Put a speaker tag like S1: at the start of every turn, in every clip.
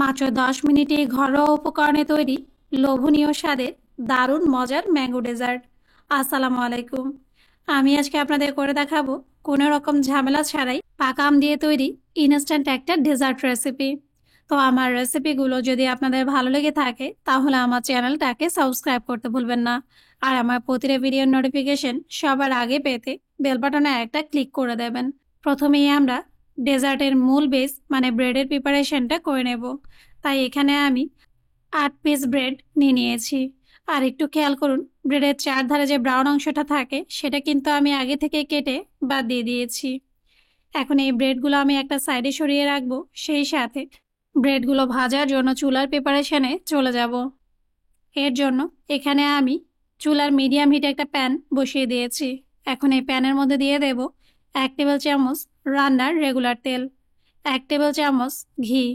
S1: মাত্র 10 মিনিটে ঘরোয়া উপকরণে তৈরি লোভনীয় স্বাদের দারুণ মজার ম্যাঙ্গো ডেজার্ট। আসসালামু আলাইকুম। আমি আজকে আপনাদের করে দেখাবো কোনো রকম ঝামেলা ছাড়াই পাকা আম দিয়ে তৈরি ইনস্ট্যান্ট একটা ডেজার্ট রেসিপি। তো আমার রেসিপিগুলো যদি আপনাদের ভালো লেগে থাকে তাহলে আমার চ্যানেলটাকে সাবস্ক্রাইব করতে ভুলবেন না। আর আমার প্রতিটা ভিডিওর নোটিফিকেশন সবার আগে পেতে বেল বাটনে একটা ক্লিক করে দেবেন। প্রথমেই আমরা ডেজার্টের মূল বেস মানে ব্রেডের প্রিপারেশনটা করে নেব। তাই এখানে আমি 8 পিস ব্রেড নিয়ে নিয়েছি। আর একটু খেয়াল করুন, ব্রেডের চারধারে যে ব্রাউন অংশটা থাকে সেটা কিন্তু আমি আগে থেকে কেটে বাদ দিয়ে দিয়েছি। এখন এই ব্রেডগুলো আমি একটা সাইডে সরিয়ে রাখবো। সেই সাথে ব্রেডগুলো ভাজার জন্য চুলার প্রিপারেশনে চলে যাব। এর জন্য এখানে আমি চুলার মিডিয়াম হিটে একটা প্যান বসিয়ে দিয়েছি। এখন এই প্যানের মধ্যে দিয়ে দেব 1 টেবিল চামচ রান্নার রেগুলার তেল, 1 টেবিল চামচ ঘি।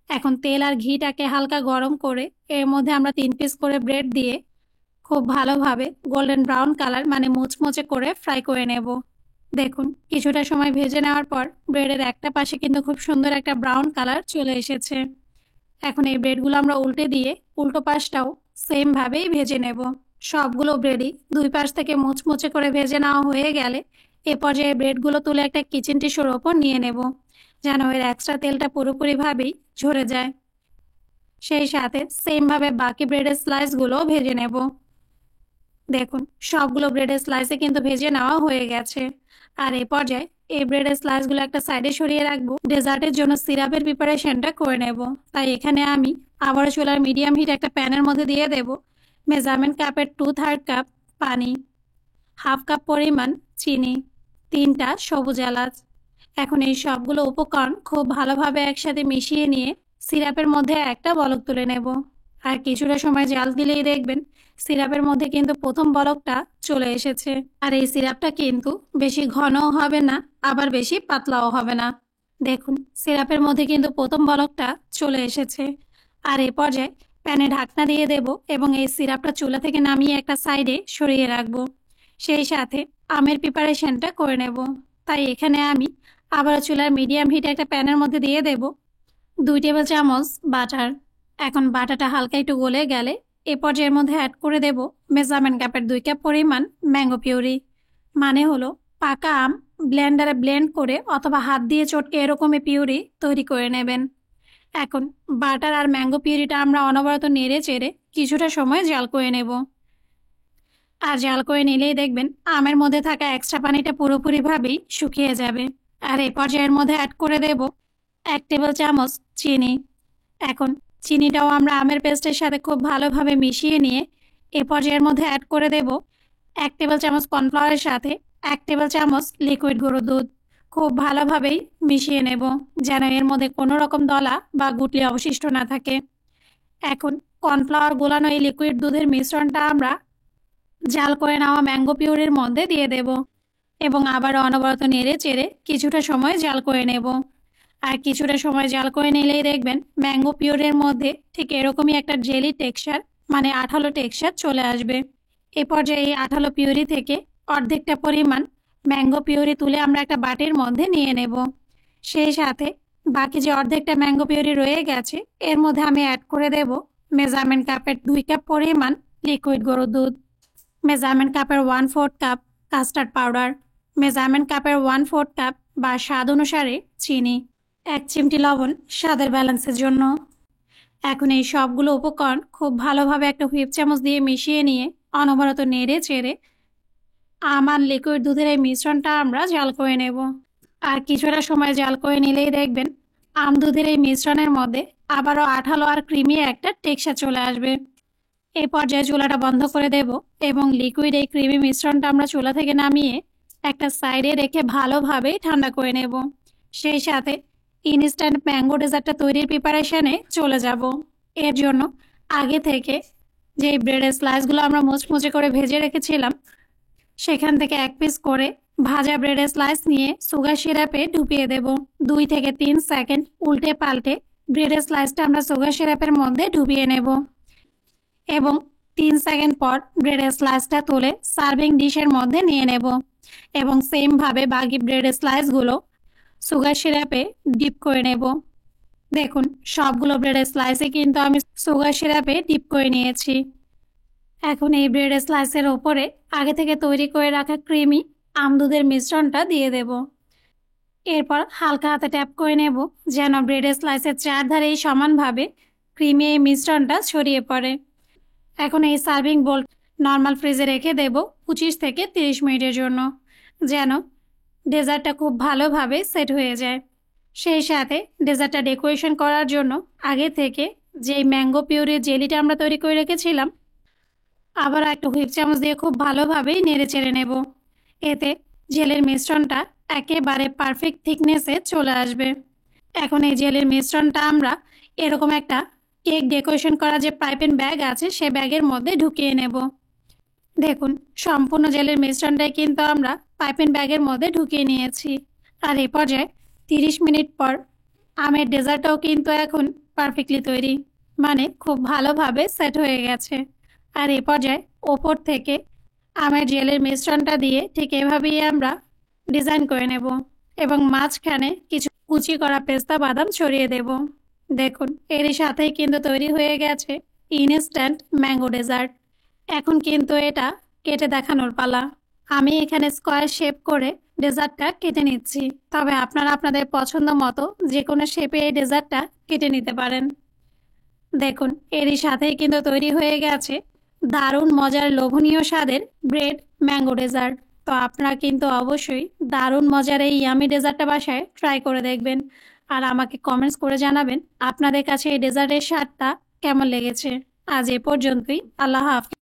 S1: এখন তেল আর ঘিটাকে হালকা গরম করে এর মধ্যে আমরা 3 পিস করে ব্রেড দিয়ে খুব ভালোভাবে গোল্ডেন ব্রাউন কালার মানে মুচমুচে করে ফ্রাই করে নেব। দেখুন, কিছুটা সময় ভেজে নেওয়ার পর ব্রেডের একটা পাশে কিন্তু খুব সুন্দর একটা ব্রাউন কালার চলে এসেছে। এখন এই ব্রেডগুলো আমরা উল্টে দিয়ে উল্টো পাশটাও সেম ভাবেই ভেজে নেব। সবগুলো ব্রেডই দুই পাশ থেকে মুচমুচে করে ভেজে নেওয়া হয়ে গেলে এ পর্যায়ে ব্রেডগুলো তুলে একটা কিচেন টিস্যুর ওপর নিয়ে নেব, যেন এর এক্সট্রা তেলটা পুরোপুরিভাবেই ঝরে যায়। সেই সাথে সেমভাবে বাকি ব্রেডের স্লাইসগুলো ভেজে নেব। দেখুন, সবগুলো ব্রেডের স্লাইসে কিন্তু ভেজে নেওয়া হয়ে গেছে। আর এই পর্যায়ে এই ব্রেডের স্লাইসগুলো একটা সাইডে সরিয়ে রাখবো। ডেজার্টের জন্য সিরাপের প্রিপারেশনটা করে নেব। তাই এখানে আমি আবারও চুলার মিডিয়াম হিট একটা প্যানের মধ্যে দিয়ে দেব মেজারমেন্ট কাপের 2/3 কাপ পানি, 1/2 কাপ পরিমাণ চিনি, 3টা সবুজ এলাচ। এখন এই সবগুলো উপকরণ খুব ভালোভাবে একসাথে মিশিয়ে নিয়ে সিরাপের মধ্যে একটা বলক তুলে নেব। আর কিছুটা সময় জাল দিলেই দেখবেন সিরাপের মধ্যে কিন্তু প্রথম বলকটা চলে এসেছে। আর এই সিরাপটা কিন্তু বেশি ঘনও হবে না, আবার বেশি পাতলাও হবে না। দেখুন, সিরাপের মধ্যে কিন্তু প্রথম বলকটা চলে এসেছে। আর এই পর্যায়ে প্যানে ঢাকনা দিয়ে দেব এবং এই সিরাপটা চুলা থেকে নামিয়ে একটা সাইডে সরিয়ে রাখবো। সেই সাথে আমের প্রিপারেশনটা করে নেব। তাই এখানে আমি আবার চুলার মিডিয়াম হিটে একটা প্যানের মধ্যে দিয়ে দেব 2 টেবিল চামচ বাটার। এখন বাটারটা হালকা একটু গলে গেলে এ পর্যায়ের মধ্যে অ্যাড করে দেব মেজারমেন্ট কাপের 2 কাপ পরিমাণ ম্যাঙ্গো পিউরি। মানে হলো পাকা আম ব্লেন্ডারে ব্লেন্ড করে অথবা হাত দিয়ে চটকে এরকমই পিউরি তৈরি করে নেবেন। এখন বাটার আর ম্যাঙ্গো পিউরিটা আমরা অনবরত নেড়ে চেড়ে কিছুটা সময় জাল করে নেব। আর জাল করে নিলেই দেখবেন আমের মধ্যে থাকা এক্সট্রা পানিটা পুরোপুরিভাবেই শুকিয়ে যাবে। আর এই পর্যায়ের মধ্যে অ্যাড করে দেব 1 টেবিল চামচ চিনি। এখন চিনিটাও আমরা আমের পেস্টের সাথে খুব ভালোভাবে মিশিয়ে নিয়ে এ পর্যায়ের মধ্যে অ্যাড করে দেব 1 টেবিল চামচ কর্নফ্লাওয়ারের সাথে 1 টেবিল চামচ লিকুইড গরুর দুধ। খুব ভালোভাবেই মিশিয়ে নেব, যেন এর মধ্যে কোনো রকম দলা বা গুটলি অবশিষ্ট না থাকে। এখন কর্নফ্লাওয়ার গোলানো এই লিকুইড দুধের মিশ্রণটা আমরা জাল করে নেওয়া ম্যাঙ্গো পিউরির মধ্যে দিয়ে দেব এবং আবার অনবরত নেড়ে চেড়ে কিছুটা সময় জাল করে নেব। আর কিছুটা সময় জাল করে নিলেই দেখবেন ম্যাঙ্গো পিউরির মধ্যে ঠিক এরকমই একটা জেলি টেক্সচার মানে আঠালো টেক্সচার চলে আসবে। এ পর্যায়ে এই আঠালো পিউরি থেকে অর্ধেকটা পরিমাণ ম্যাঙ্গো পিউরি তুলে আমরা একটা বাটির মধ্যে নিয়ে নেব। সেই সাথে বাকি যে অর্ধেকটা ম্যাঙ্গো পিউরি রয়ে গেছে এর মধ্যে আমি অ্যাড করে দেব মেজারমেন্ট কাপের 2 কাপ পরিমাণ লিকুইড গরুর দুধ, মেজারমেন্ট কাপের 1/4 কাপ কাস্টার্ড পাউডার, মেজারমেন্ট কাপের 1/4 কাপ বা স্বাদ অনুসারে চিনি, 1 চিমটি লবণ স্বাদের ব্যালেন্সের জন্য। এখন এই সবগুলো উপকরণ খুব ভালোভাবে একটা হুইপ চামচ দিয়ে মিশিয়ে নিয়ে অনবরত নেড়ে চেড়ে আম আর লিকুইড দুধের এই মিশ্রণটা আমরা জাল করে নেব। আর কিছুটা সময় জাল করে নিলেই দেখবেন আম দুধের এই মিশ্রণের মধ্যে আবারও আঠালো আর ক্রিমি একটা টেক্সচার চলে আসবে। এই পর্যায়ে চুলাটা বন্ধ করে দেব এবং লিকুইড এই ক্রিমি মিশ্রণটা আমরা চুলা থেকে নামিয়ে একটা সাইডে রেখে ভালোভাবে ঠান্ডা করে নেব। সেই সাথে ইনস্ট্যান্ট ম্যাঙ্গো ডেজার্টটা তৈরির প্রিপারেশনে চলে যাব। এর জন্য আগে থেকে যে ব্রেডের স্লাইসগুলো আমরা মুচমুচে করে ভেজে রেখেছিলাম সেখান থেকে 1 পিস করে ভাজা ব্রেডের স্লাইস নিয়ে সুগার সিরাপে ডুবিয়ে দেব। 2 থেকে 3 সেকেন্ড উল্টে পাল্টে ব্রেডের স্লাইসটা আমরা সুগার সিরাপের মধ্যে ডুবিয়ে নেব এবং 3 সেকেন্ড পর ব্রেডের স্লাইসটা তুলে সার্ভিং ডিশের মধ্যে নিয়ে নেব এবং সেমভাবে বাকি ব্রেডের স্লাইসগুলো সুগার সিরাপে ডিপ করে নেব। দেখুন, সবগুলো ব্রেডের স্লাইসে কিন্তু আমি সুগার সিরাপে ডিপ করে নিয়েছি। এখন এই ব্রেডের স্লাইসের ওপরে আগে থেকে তৈরি করে রাখা ক্রিমি আমদুধের মিশ্রণটা দিয়ে দেব। এরপর হালকা হাতে ট্যাপ করে নেব, যেন ব্রেডের স্লাইসের চারধারেই সমানভাবে ক্রিমি এই মিশ্রণটা ছড়িয়ে পড়ে। এখন এই সার্ভিং বোল নর্মাল ফ্রিজে রেখে দেব 25 থেকে 30 মিনিটের জন্য, যেন ডেজার্টটা খুব ভালোভাবে সেট হয়ে যায়। সেই সাথে ডেজার্টটা ডেকোরেশন করার জন্য আগে থেকে যেই ম্যাঙ্গো পিউরির জেলিটা আমরা তৈরি করে রেখেছিলাম, আবার একটা হুইপ চামচ দিয়ে খুব ভালোভাবে নেড়ে চেড়ে নেব। এতে জেলের মিশ্রণটা একেবারে পারফেক্ট থিকনেসে চলে আসবে। এখন এই জেলের মিশ্রণটা আমরা এরকম একটা কেক ডেকোরেশন করা যে পাইপিং ব্যাগ আছে সে ব্যাগের মধ্যে ঢুকিয়ে নেব। দেখুন, সম্পূর্ণ জেলের মিশ্রণটাই কিন্তু আমরা পাইপিং ব্যাগের মধ্যে ঢুকিয়ে নিয়েছি। আর এই পর্যায়ে 30 মিনিট পর আমের ডেজার্টটাও কিন্তু এখন পারফেক্টলি তৈরি, মানে খুব ভালোভাবে সেট হয়ে গেছে। আর এই পর্যায়ে ওপর থেকে আমের জেলের মিশ্রণটা দিয়ে ঠিক এভাবেই আমরা ডিজাইন করে নেব এবং মাঝখানে কিছু কুচি করা পেস্তা বাদাম ছড়িয়ে দেব। দেখুন, এরই সাথেই কিন্তু তৈরি হয়ে গেছে ইনস্ট্যান্ট ম্যাঙ্গো ডেজার্ট। এখন কিন্তু এটা কেটে দেখানোর পালা। আমি এখানে স্কোয়ার শেপ করে ডেজার্টটা কেটে নিচ্ছি, তবে আপনারা আপনাদের পছন্দ মতো যে কোনো শেপে এই ডেজার্টটা কেটে নিতে পারেন। দেখুন, এরই সাথেই কিন্তু তৈরি হয়ে গেছে দারুণ মজার লোভনীয় স্বাদের ব্রেড ম্যাঙ্গো ডেজার্ট। তো আপনারা কিন্তু অবশ্যই দারুণ মজার এই ইয়ামি ডেজার্টটা বাসায় ট্রাই করে দেখবেন আর আমাকে কমেন্টস করে জানাবেন আপনাদের কাছে এই ডেজার্টের স্বাদটা কেমন লেগেছে। আজ এ পর্যন্তই। আল্লাহ হাফেজ।